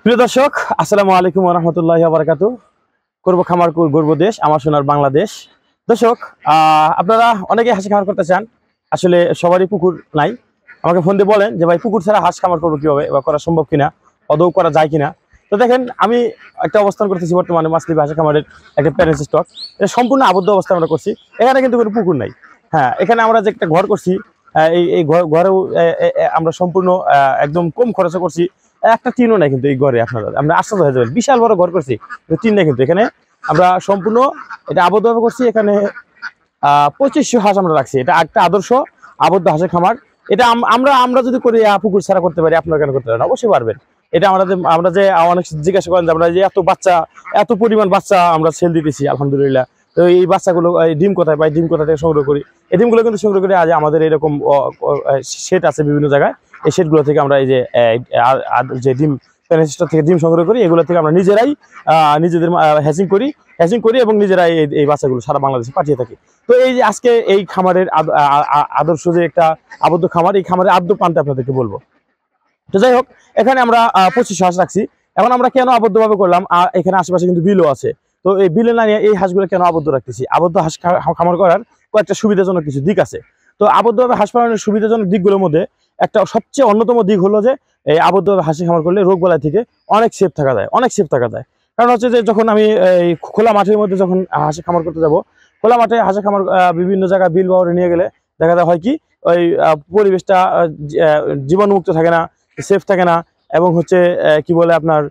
প্রিয় দর্শক, আসসালামু আলাইকুম ওয়া রাহমাতুল্লাহি ওয়া বারাকাতুহু। করব খামার গর্ব দেশ, আমার সোনার বাংলাদেশ। দর্শক, আপনারা অনেকেই হাঁস খামার করতে চান, আসলে সবারই পুকুর নাই। আমাকে ফোন দিয়ে বলেন যে ভাই, পুকুর ছাড়া হাঁস খামার করবো কিভাবে বা করা সম্ভব কিনা, আদৌ করা যায় কিনা। তো দেখেন, আমি একটা অবস্থান করতেছি বর্তমানে মাছলি হাঁস খামারের একটা প্যারেন্টস স্টক। এটা সম্পূর্ণ আবদ্ধ অবস্থা আমরা করছি। এখানে কিন্তু কোনো পুকুর নাই। হ্যাঁ, এখানে আমরা যে একটা ঘর করছি, এই ঘরেও আমরা সম্পূর্ণ একদম কম খরচে করছি। একটা টিনও নাই কিন্তু এই ঘরে, আমরা আশ্চর্য হয়ে যাবেন, বিশাল বড় ঘর করছি, টিন নাই কিন্তু এখানে। আমরা সম্পূর্ণ এটা আবদ্ধভাবে করছি। এখানে 2500 হাঁস আমরা রাখছি। এটা একটা আদর্শ আবদ্ধ হাঁসের খামার। এটা আমরা যদি করি, পুকুর ছাড়া করতে পারি, আপনারা কেন করতে পারেন? অবশ্যই পারবেন। এটা আমরা যে অনেক জিজ্ঞাসা করেন যে আমরা যে এত পরিমাণ বাচ্চা আমরা সেল দিতেছি, আলহামদুলিল্লাহ। তো এই বাচ্চাগুলো ডিম কোথায় পাই, ডিম কোথা থেকে সংগ্রহ করি? এই ডিমগুলো কিন্তু সংগ্রহ করি আজ আমাদের এরকম শেড আছে বিভিন্ন জায়গায়। এই শেডগুলো থেকে আমরা এই যে ডিম প্যারেন্টস থেকে ডিম সংগ্রহ করি, এগুলো থেকে আমরা নিজেরাই নিজেদের হ্যাচিং করি এবং নিজেরাই এই বাচ্চাগুলো সারা বাংলাদেশে পাঠিয়ে থাকি। তো এই যে আজকে এই খামারের আদর্শ যে একটা আবদ্ধ খামার, এই খামারের আদ্য প্রান্তে আপনাদেরকে বলবো। তো যাই হোক, এখানে আমরা 2500 হাঁস রাখছি। এখন আমরা কেন আবদ্ধভাবে করলাম? এখানে আশেপাশে কিন্তু বিলও আছে। তো এই বিলে না নিয়ে এই হাঁসগুলো কেন আবদ্ধ রাখতেছি? আবদ্ধ হাঁস খামার করার কয়েকটা সুবিধাজনক কিছু দিক আছে। তো আবদ্ধভাবে হাঁস পালনের সুবিধাজনক দিকগুলোর মধ্যে একটা সবচেয়ে অন্যতম দিক হলো যে এই আবদ্ধভাবে হাঁস খামার করলে রোগ বালাই থেকে অনেক সেফ থাকা যায়। কারণ হচ্ছে যে যখন আমি এই খোলা মাঠের মধ্যে যখন হাঁস খামার করতে যাব, খোলা মাঠে হাঁস খামার বিভিন্ন জায়গায় বিল বাওয়ারে নিয়ে গেলে দেখা যায় হয় কি, ওই পরিবেশটা জীবাণুমুক্ত থাকে না, সেফ থাকে না। এবং হচ্ছে কি বলে আপনার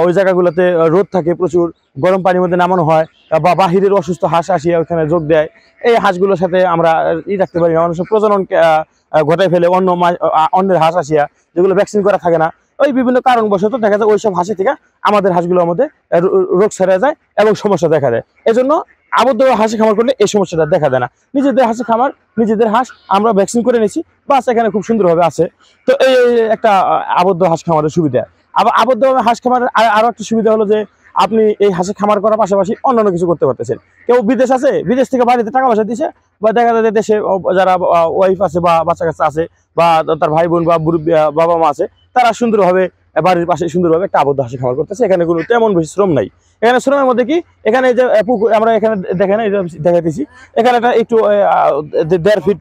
ওই জায়গাগুলোতে রোদ থাকে প্রচুর, গরম পানির মধ্যে নামানো হয়, বা বাহিরের অসুস্থ হাঁস আসিয়া ওইখানে যোগ দেয়। এই হাঁসগুলোর সাথে আমরা রাখতে পারি না, অনেক প্রজনন ঘটায় ফেলে অন্যের হাঁস আসিয়া, যেগুলো ভ্যাকসিন করা থাকে না। ওই বিভিন্ন কারণবশত দেখা যায় ওইসব হাঁসি থেকে আমাদের হাঁসগুলোর মধ্যে রোগ ছড়া যায় এবং সমস্যা দেখা দেয়। এজন্য আবদ্ধ হাঁসি খামার করলে এই সমস্যাটা দেখা দেয় না। নিজেদের হাঁসি খামার, নিজেদের হাঁস আমরা ভ্যাকসিন করে নিয়েছি, বাস এখানে খুব সুন্দরভাবে আছে। তো এই একটা আবদ্ধ হাঁস খামারের সুবিধা। আবার আবদ্ধ হাঁস খামারের আরো একটা সুবিধা হলো যে আপনি এই হাঁসের খামার করার পাশাপাশি অন্যান্য কিছু করতে পারতেছেন। কেউ বিদেশ আছে, বিদেশ থেকে বাড়িতে টাকা পয়সা দিচ্ছে, বা দেখা যায় দেশে যারা ওয়াইফ আছে বা বাচ্চা কাচ্চা আছে, বা তার ভাই বোন বা বাবা মা আছে, তারা সুন্দরভাবে বাড়ির পাশে সুন্দরভাবে একটা আবদ্ধ হাঁসের খামার করতেছে। এখানে কোনো তেমন বেশি শ্রম নাই। এখানে শ্রমের মধ্যে কি, এখানে যে পুকুর আমরা এখানে দেখেন দেখাইতেছি, এখানে একটা একটু 1.5 ফিট,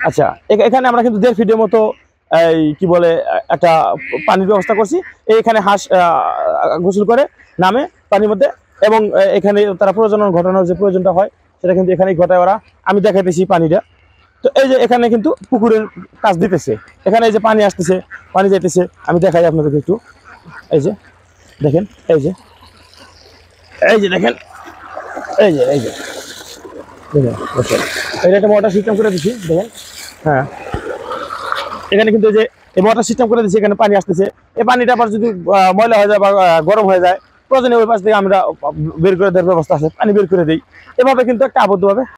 আচ্ছা, এখানে আমরা কিন্তু 1.5 ফিটের মতো এই কি বলে একটা পানির ব্যবস্থা করছি। এখানে হাঁস গোসল করে নামে পানির মধ্যে, এবং এখানে তারা প্রজনন ঘটানোর যে প্রয়োজনটা হয় সেটা কিন্তু এখানেই ঘটায় ওরা। আমি দেখাইতেছি পানিটা। তো এই যে এখানে কিন্তু পুকুরের কাজ দিতেছে, এখানে এই যে পানি আসতেছে, পানি যাইতেছে, আমি দেখাই আপনাদেরকে একটু। এই যে দেখেন, এই যে দেখেন, এই যে দেখেন, এটা একটা মোটর সিস্টেম করে দিচ্ছি, দেখেন। হ্যাঁ, এখানে কিন্তু এই যে এই মোটর সিস্টেম করে দিচ্ছি, এখানে পানি আসতেছে। এই পানিটা আবার যদি ময়লা হয়ে যায় বা গরম হয়ে যায়, প্রয়োজনে ওই পাশ থেকে আমরা বের করে দেওয়ার ব্যবস্থা আছে, পানি বের করে দিই। এভাবে কিন্তু একটা আবদ্ধভাবে